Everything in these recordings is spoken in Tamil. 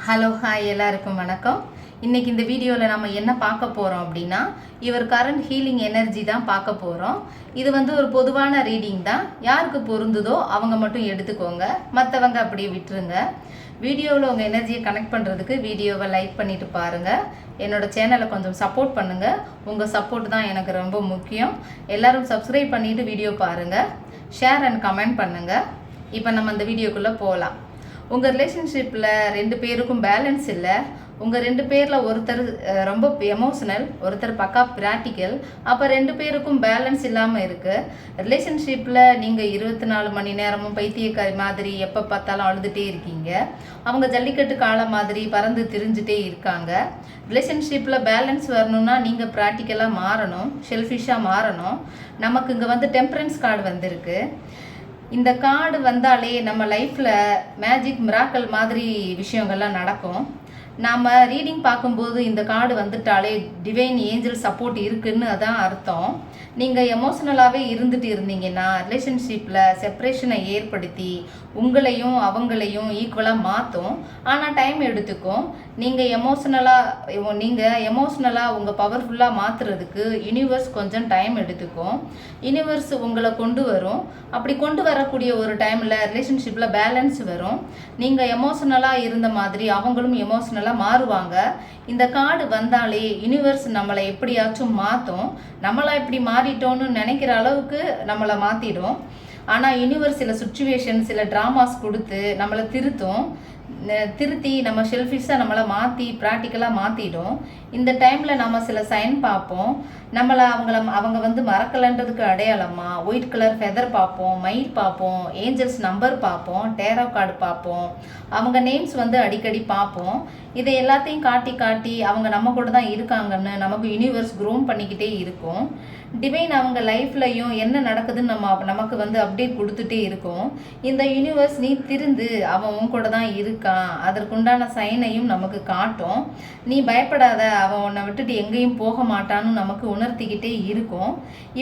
ஹலோ ஹாய் எல்லாருக்கும் வணக்கம். இன்றைக்கி இந்த வீடியோவில் நம்ம என்ன பார்க்க போகிறோம் அப்படின்னா, இவர் கரண்ட் ஹீலிங் எனர்ஜி தான் பார்க்க போகிறோம். இது ஒரு பொதுவான ரீடிங் தான். யாருக்கு பொருந்துதோ அவங்க மட்டும் எடுத்துக்கோங்க, மற்றவங்க அப்படியே விட்டுருங்க. வீடியோவில் உங்கள் எனர்ஜியை கனெக்ட் பண்ணுறதுக்கு வீடியோவை லைக் பண்ணிவிட்டு பாருங்கள். என்னோடய சேனலை கொஞ்சம் சப்போர்ட் பண்ணுங்கள். உங்கள் சப்போர்ட் தான் எனக்கு ரொம்ப முக்கியம். எல்லோரும் சப்ஸ்கிரைப் பண்ணிவிட்டு வீடியோ பாருங்கள், ஷேர் அண்ட் கமெண்ட் பண்ணுங்கள். இப்போ நம்ம இந்த வீடியோக்குள்ளே போகலாம். உங்கள் ரிலேஷன்ஷிப்பில் 2 பேருக்கும் பேலன்ஸ் இல்லை. உங்கள் 2 பேரில் ஒருத்தர் ரொம்ப எமோஷனல், ஒருத்தர் பக்கா ப்ராக்டிக்கல். அப்போ 2 பேருக்கும் பேலன்ஸ் இல்லாமல் இருக்குது. ரிலேஷன்ஷிப்பில் நீங்கள் 24 மணி நேரமும் பைத்தியக்காரி மாதிரி எப்போ பார்த்தாலும் அழுதுகிட்டே இருக்கீங்க. அவங்க ஜல்லிக்கட்டு காலம் மாதிரி பறந்து திரிஞ்சுட்டே இருக்காங்க. ரிலேஷன்ஷிப்பில் பேலன்ஸ் வரணும்னா நீங்கள் ப்ராக்டிக்கலாக மாறணும், ஷெல்ஃபிஷாக மாறணும். நமக்கு இங்கே டெம்பரன்ஸ் கார்டு வந்திருக்கு. இந்த கார்டு வந்தாலே நம்ம லைஃப்பில் மேஜிக் மிராக்கல் மாதிரி விஷயங்கள்லாம் நடக்கும். நாம் ரீடிங் பார்க்கும்போது இந்த கார்டு வந்துட்டாலே டிவைன் ஏஞ்சல் சப்போர்ட் இருக்குன்னு அதான் அர்த்தம். நீங்கள் எமோஷ்னலாகவே இருந்துட்டு இருந்தீங்கன்னா ரிலேஷன்ஷிப்பில் செப்ரேஷனை ஏற்படுத்தி உங்களையும் அவங்களையும் ஈக்குவலாக மாற்றும். ஆனால் டைம் எடுத்துக்கும். நீங்கள் எமோஷ்னலாக உங்கள் பவர்ஃபுல்லாக மாற்றுறதுக்கு யூனிவர்ஸ் கொஞ்சம் டைம் எடுத்துக்கும். யூனிவர்ஸ் உங்களை கொண்டு வரும். அப்படி கொண்டு வரக்கூடிய ஒரு டைமில் ரிலேஷன்ஷிப்பில் பேலன்ஸ் வரும். நீங்கள் எமோஷ்னலாக இருந்த மாதிரி அவங்களும் எமோஷ்னலாக மாறுவாங்க. இந்த கார்டு வந்தாலே யூனிவர்ஸ் நம்மளை எப்படியாச்சும் மாற்றும். நம்மளை இப்படி மாறிட்டோன்னு நினைக்கிற அளவுக்கு நம்மளை மாற்றிடும். ஆனால் யூனிவர்ஸ் சில சுச்சுவேஷன், சில ட்ராமாஸ் கொடுத்து நம்மளை திருத்தி நம்ம ஷெல்ஃபிஷாக நம்மளை மாற்றி ப்ராக்டிக்கலாக மாற்றிடும். இந்த டைமில் நம்ம சில சைன் பார்ப்போம். நம்மளை அவங்க மறக்கலைன்றதுக்கு அடையாளமாக ஒயிட் கலர் ஃபெதர் பார்ப்போம், மயில் பார்ப்போம், ஏஞ்சல்ஸ் நம்பர் பார்ப்போம், டேரோ கார்டு பார்ப்போம், அவங்க நேம்ஸ் அடிக்கடி பார்ப்போம். இதை எல்லாத்தையும் காட்டி அவங்க நம்ம கூட தான் இருக்காங்கன்னு நமக்கு யூனிவர்ஸ் க்ரோம் பண்ணிக்கிட்டே இருக்கும். டிவைன் அவங்க லைஃப்லையும் என்ன நடக்குதுன்னு நமக்கு அப்டேட் கொடுத்துட்டே இருக்கும். இந்த யூனிவர்ஸ் நீ திருந்து அவன் உன் கூட தான் இருக்கான், அதற்குண்டான சைனையும் நமக்கு காட்டும். நீ பயப்படாத, அவன் உன்னை விட்டுட்டு எங்கேயும் போக மாட்டான்னு நமக்கு உணர்த்திக்கிட்டே இருக்கும்.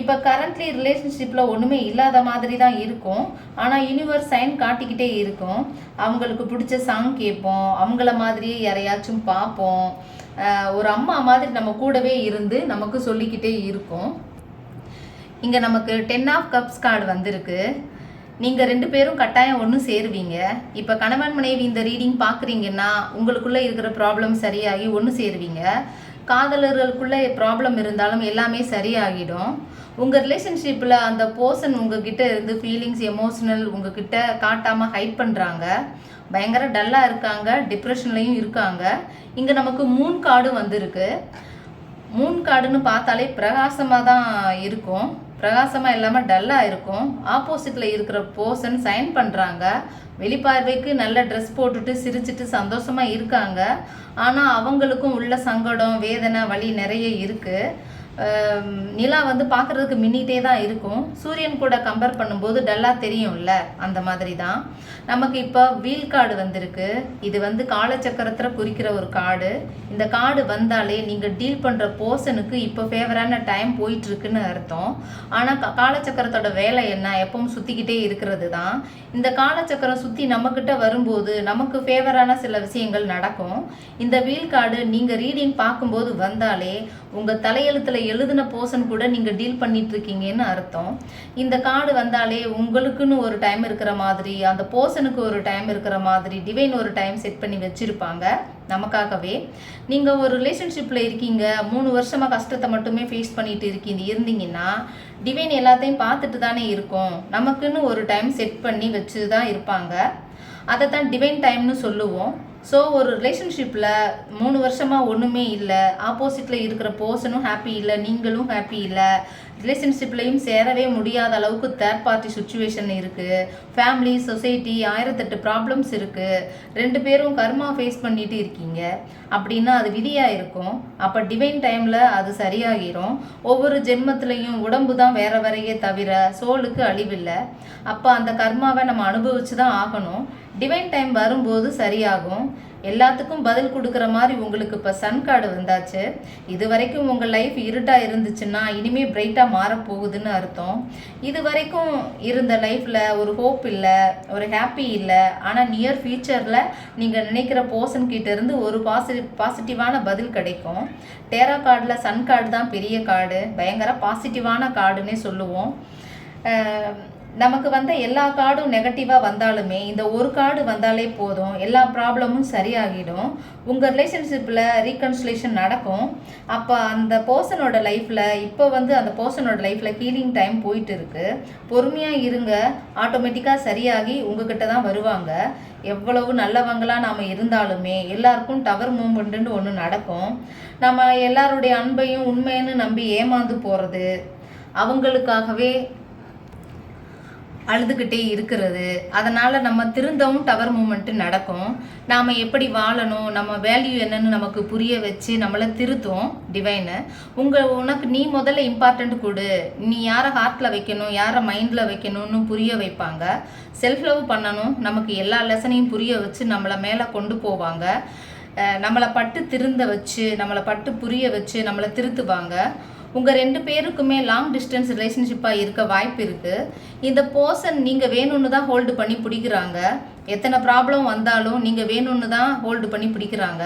இப்போ கரண்ட்லி ரிலேஷன்ஷிப்பில் ஒன்றுமே இல்லாத மாதிரி தான் இருக்கும். ஆனால் யூனிவர்ஸ் சைன் காட்டிக்கிட்டே இருக்கும். அவங்களுக்கு பிடிச்ச சாங் கேட்போம், அவங்கள மாதிரியே யாரையாச்சும் பார்ப்போம். ஒரு அம்மா மாதிரி நம்ம கூடவே இருந்து நமக்கு சொல்லிக்கிட்டே இருக்கும். இங்கே நமக்கு 10 ஆஃப் கப்ஸ் கார்டு வந்திருக்கு. நீங்கள் 2 பேரும் கட்டாயம் ஒன்று சேருவீங்க. இப்போ கணவன் மனைவி இந்த ரீடிங் பார்க்குறீங்கன்னா உங்களுக்குள்ளே இருக்கிற ப்ராப்ளம் சரியாகி ஒன்று சேருவீங்க. காதலர்களுக்குள்ளே ப்ராப்ளம் இருந்தாலும் எல்லாமே சரியாகிடும். உங்கள் ரிலேஷன்ஷிப்பில் அந்த பர்சன் உங்ககிட்ட இருந்து ஃபீலிங்ஸ், எமோஷனல் உங்ககிட்ட காட்டாமல் ஹைட் பண்ணுறாங்க. பயங்கர டல்லாக இருக்காங்க, டிப்ரெஷன்லையும் இருக்காங்க. இங்கே நமக்கு மூன் கார்டு வந்திருக்கு. மூன் கார்டுன்னு பார்த்தாலே பிரகாசமாக தான் இருக்கும். பிரகாசமாக இல்லாமல் டல்லாக இருக்கும். ஆப்போசிட்டில் இருக்கிற பர்சன் சைன் பண்ணுறாங்க. வெளிப்பார்வைக்கு நல்ல ட்ரெஸ் போட்டுட்டு சிரிச்சிட்டு சந்தோஷமாக இருக்காங்க. ஆனால் அவங்களுக்கும் உள்ள சங்கடம், வேதனை, வலி நிறைய இருக்குது. நிலா பார்க்குறதுக்கு மின்னிட்டே தான் இருக்கும். சூரியன் கூட கம்பேர் பண்ணும்போது டல்லாக தெரியும்ல, அந்த மாதிரி தான். நமக்கு இப்போ வீல் கார்டு வந்திருக்கு. இது காலச்சக்கரத்தில் குறிக்கிற ஒரு கார்டு. இந்த கார்டு வந்தாலே நீங்கள் டீல் பண்ணுற பர்சனுக்கு இப்போ ஃபேவரான டைம் போயிட்டுருக்குன்னு அர்த்தம். ஆனால் காலச்சக்கரத்தோட வேலை என்ன, எப்பவும் சுற்றிக்கிட்டே இருக்கிறது தான். இந்த காலச்சக்கரம் சுற்றி நம்மக்கிட்ட வரும்போது நமக்கு ஃபேவரான சில விஷயங்கள் நடக்கும். இந்த வீல் கார்டு நீங்கள் ரீடிங் பார்க்கும்போது வந்தாலே உங்கள் தலையெழுத்தில் எழுதின பர்சன் கூட நீங்கள் டீல் பண்ணிட்டு இருக்கீங்கன்னு அர்த்தம். இந்த கார்டு வந்தாலே உங்களுக்குன்னு ஒரு டைம் இருக்கிற மாதிரி, அந்த பர்சனுக்கு ஒரு டைம் இருக்கிற மாதிரி டிவைன் ஒரு டைம் செட் பண்ணி வச்சுருப்பாங்க நமக்காகவே. நீங்கள் ஒரு ரிலேஷன்ஷிப்பில் இருக்கீங்க, 3 வருஷமாக கஷ்டத்தை மட்டுமே ஃபேஸ் பண்ணிட்டு இருந்தீங்கன்னா டிவைன் எல்லாத்தையும் பார்த்துட்டு தானே இருக்கும். நமக்குன்னு ஒரு டைம் செட் பண்ணி வச்சு தான் இருப்பாங்க. அதை தான் டிவைன் டைம்னு சொல்லுவோம். ஸோ ஒரு ரிலேஷன்ஷிப்பில் 3 வருஷமாக ஒன்றுமே இல்லை, ஆப்போசிட்டில் இருக்கிற பர்சனும் ஹாப்பி இல்லை, நீங்களும் ஹாப்பி இல்லை, ரிலேஷன்ஷிப்லையும் சேரவே முடியாத அளவுக்கு தேர்ட் பார்ட்டி சுச்சுவேஷன் இருக்குது. ஃபேமிலி, சொசைட்டி, 1008 ப்ராப்ளம்ஸ் இருக்குது. 2 பேரும் கர்மா ஃபேஸ் பண்ணிட்டு இருக்கீங்க அப்படின்னா அது விதியாக இருக்கும். அப்போ டிவைன் டைமில் அது சரியாகிடும். ஒவ்வொரு ஜென்மத்திலையும் உடம்பு தான் வேற வேறையே தவிர சோலுக்கு அழிவில்லை. அப்போ அந்த கர்மாவை நம்ம அனுபவிச்சு தான் ஆகணும். டிவைன் டைம் வரும்போது சரியாகும். எல்லாத்துக்கும் பதில் கொடுக்குற மாதிரி உங்களுக்கு இப்போ சன் கார்டு வந்தாச்சு. இது வரைக்கும் உங்கள் லைஃப் இருட்டாக இருந்துச்சுன்னா இனிமேல் பிரைட்டாக மாறப்போகுதுன்னு அர்த்தம். இது வரைக்கும் இருந்த லைஃப்பில் ஒரு ஹோப் இல்லை, ஒரு ஹாப்பி இல்லை. ஆனால் நியர் ஃபியூச்சரில் நீங்கள் நினைக்கிற பர்சன் கிட்ட இருந்து ஒரு பாசிட்டிவான பதில் கிடைக்கும். டேரா கார்டில் சன் கார்டு தான் பெரிய கார்டு, பயங்கர பாசிட்டிவான கார்டுன்னே சொல்லுவோம். நமக்கு வந்த எல்லா கார்டும் நெகட்டிவாக வந்தாலுமே இந்த ஒரு கார்டு வந்தாலே போதும், எல்லா ப்ராப்ளமும் சரியாகிடும். உங்கள் ரிலேஷன்ஷிப்பில் ரீகன்சிலேஷன் நடக்கும். அப்போ அந்த பர்சனோட லைஃப்பில் இப்போ அந்த பர்சனோட லைஃப்பில் ஹீலிங் டைம் போயிட்டு இருக்கு. பொறுமையாக இருங்க, ஆட்டோமேட்டிக்காக சரியாகி உங்ககிட்ட தான் வருவாங்க. எவ்வளவு நல்லவங்களாக நாம் இருந்தாலுமே எல்லாருக்கும் டவர் மூமெண்ட்டுன்னு ஒன்று நடக்கும். நம்ம எல்லாருடைய அன்பையும் உண்மைன்னு நம்பி ஏமாந்து போகிறது, அவங்களுக்காகவே அழுதுகிட்டே இருக்கிறது. அதனால் நம்ம திருந்தவும் டவர் மூமெண்ட்டு நடக்கும். நாம் எப்படி வாழணும், நம்ம வேல்யூ என்னன்னு நமக்கு புரிய வச்சு நம்மளை திருத்தும் டிவைனு. உனக்கு நீ முதல்ல இம்பார்ட்டண்ட் கொடு, நீ யாரை ஹார்ட்டில் வைக்கணும், யாரை மைண்டில் வைக்கணும்னு புரிய வைப்பாங்க. செல்ஃப் லவ் பண்ணணும், நமக்கு எல்லா லெசனையும் புரிய வச்சு நம்மளை மேலே கொண்டு போவாங்க. நம்மளை பட்டு திருந்த வச்சு, நம்மளை பட்டு புரிய வச்சு நம்மளை திருத்துவாங்க. உங்கள் 2 பேருக்குமே லாங் டிஸ்டன்ஸ் ரிலேஷன்ஷிப்பாக இருக்க வாய்ப்பு இருக்குது. இந்த பர்சன் நீங்கள் வேணும்னு தான் ஹோல்டு பண்ணி பிடிக்கிறாங்க. எத்தனை ப்ராப்ளம் வந்தாலும் நீங்கள் வேணும்னு தான் ஹோல்டு பண்ணி பிடிக்கிறாங்க.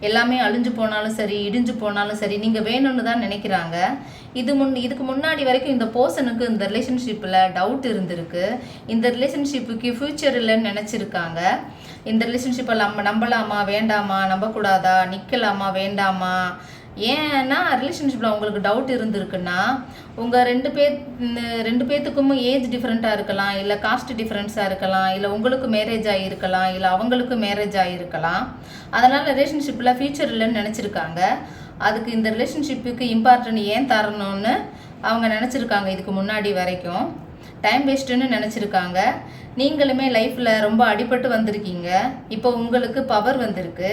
எல்லாமே அழிஞ்சு போனாலும் சரி, இடிஞ்சு போனாலும் சரி, நீங்கள் வேணும்னு தான் நினைக்கிறாங்க. இதுக்கு முன்னாடி வரைக்கும் இந்த பர்சனுக்கு இந்த ரிலேஷன்ஷிப்பில் டவுட் இருந்திருக்கு. இந்த ரிலேஷன்ஷிப்புக்கு ஃப்யூச்சர் இல்லைன்னு நினச்சிருக்காங்க. இந்த ரிலேஷன்ஷிப்பை நம்பலாமா வேண்டாமா, நம்பக்கூடாதா, நிற்கலாமா வேண்டாமா. ஏன்னா ரிலேஷன்ஷிப்பில் உங்களுக்கு டவுட் இருந்திருக்குன்னா உங்கள் 2 பேர்த்துக்கும் ஏஜ் டிஃப்ரெண்ட்டாக இருக்கலாம், இல்லை காஸ்ட் டிஃப்ரென்ஸாக இருக்கலாம், இல்லை உங்களுக்கு மேரேஜ் ஆகியிருக்கலாம், இல்லை அவங்களுக்கு மேரேஜ் ஆகியிருக்கலாம். அதனால் ரிலேஷன்ஷிப்பில் ஃபியூச்சர் இல்லைன்னு நினச்சிருக்காங்க. அதுக்கு இந்த ரிலேஷன்ஷிப்புக்கு இம்பார்ட்டன்ட் ஏன் தரணும்னு அவங்க நினச்சிருக்காங்க. இதுக்கு முன்னாடி வரைக்கும் டைம் வேஸ்ட்டுன்னு நினச்சிருக்காங்க. நீங்களுமே லைஃப்பில் ரொம்ப அடிபட்டு வந்திருக்கீங்க. இப்போ உங்களுக்கு பவர் வந்திருக்கு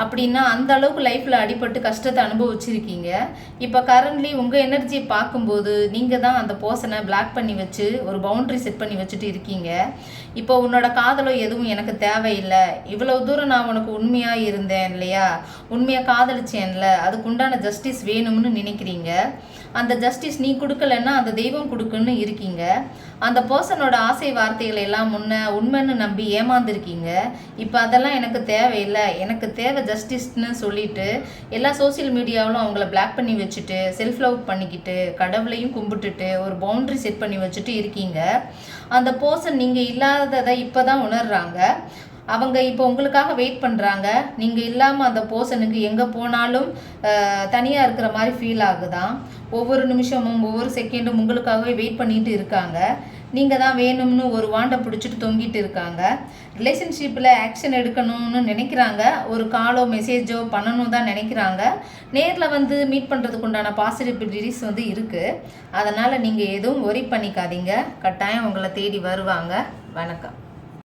அப்படின்னா அந்த அளவுக்கு லைஃப்பில் அடிபட்டு கஷ்டத்தை அனுபவிச்சிருக்கீங்க. இப்போ கரண்ட்லி உங்கள் எனர்ஜியை பார்க்கும்போது நீங்கள் தான் அந்த பர்சனை பிளாக் பண்ணி வச்சு ஒரு பவுண்ட்ரி செட் பண்ணி வச்சுட்டு இருக்கீங்க. இப்போ உன்னோட காதலோ எதுவும் எனக்கு தேவையில்லை, இவ்வளவு தூரம் நான் உனக்கு உண்மையாக இருந்தேன் இல்லையா, உண்மையாக காதலிச்சேன்ல, அதுக்கு உண்டான ஜஸ்டிஸ் வேணும்னு நினைக்கிறீங்க. அந்த ஜஸ்டிஸ் நீ கொடுக்கலன்னா அந்த தெய்வம் கொடுக்குன்னு இருக்கீங்க. அந்த பர்சனோட ஆசை வார்த்தைகளை எல்லாம் உண்மைன்னு நம்பி ஏமாந்துருக்கீங்க. இப்போ அதெல்லாம் எனக்கு தேவையில்லை, எனக்கு தேவை ஜஸ்டிஸ்ன்னு சொல்லிட்டு எல்லா சோசியல் மீடியாவிலும் அவங்கள பிளாக் பண்ணி வச்சுட்டு செல்ஃப் லவ் பண்ணிக்கிட்டு கடவுளையும் கும்பிட்டுட்டு ஒரு பவுண்ட்ரி செட் பண்ணி வச்சுட்டு இருக்கீங்க. அந்த பர்சன் நீங்கள் இல்லாததை இப்போ தான் உணர்றாங்க. அவங்க இப்போ உங்களுக்காக வெயிட் பண்ணுறாங்க. நீங்கள் இல்லாமல் அந்த பர்சனுக்கு எங்கே போனாலும் தனியாக இருக்கிற மாதிரி ஃபீல் ஆகுதான். ஒவ்வொரு நிமிஷமும் ஒவ்வொரு செகண்டும் உங்களுக்காகவே வெயிட் பண்ணிட்டு இருக்காங்க. நீங்கள் தான் வேணும்னு ஒரு வாண்டை பிடிச்சிட்டு தொங்கிட்டு இருக்காங்க. ரிலேஷன்ஷிப்பில் ஆக்ஷன் எடுக்கணும்னு நினைக்கிறாங்க. ஒரு காலோ மெசேஜோ பண்ணணும் தான் நினைக்கிறாங்க. நேரில் மீட் பண்ணுறதுக்கு உண்டான பாசிபிலிட்டிஸ் இருக்குது. அதனால் நீங்கள் எதுவும் ஒரி பண்ணிக்காதீங்க. கட்டாயம் உங்களை தேடி வருவாங்க. வணக்கம்.